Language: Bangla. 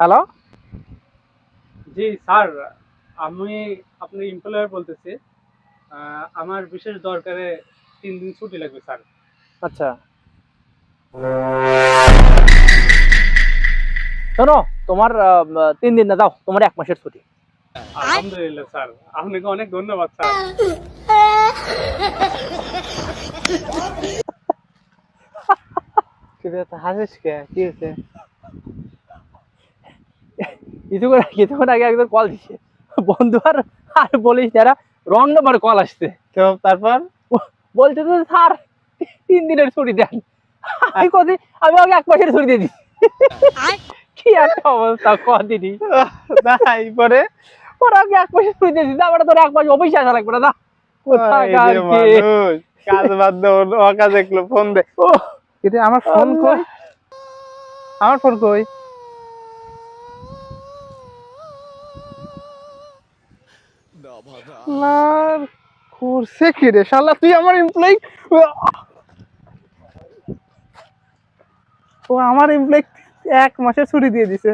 হ্যালো। জি স্যার, আমি আপনার এমপ্লয়ার বলতেছি। আমার বিশেষ দরকারে 3 দিন ছুটি লাগবে স্যার। আচ্ছা, শোনো, তোমার 3 দিন না, দাও তোমার 1 মাসের ছুটি। আলহামদুলিল্লাহ স্যার, আপনাকে অনেক ধন্যবাদ স্যার। হাসিস কে? কি হয়েছে? কিছুক্ষণ আগে একজন কল দিচ্ছে, বন্ধু। আর আর বলিস না, রং নাম্বার কল আসছে। তো তারপর বলছে তো স্যার 3 দিনের ছুটি দেন। আমি কদি, আমি ওকে 1 মাসের ছুটি দিয়ে দিই। কি একটা অবস্থা কদিনই। তাই পরে ওরা ওকে 1 মাসের ছুটি দিয়ে দিই, আমার তোর 1 মাস অফিসে আসা লাগবে না। এই যে মানুষ কাজ বাদ দে, অকাজ একলো ফোন দে। ও কিন্তু আমার ফোন কই? আমার ফোন কই? লার করছে কি রে শালা, তুই আমার এমপ্লয়ি, ও আমার এমপ্লয়ি 1 মাসের ছুটি দিয়ে দিছে।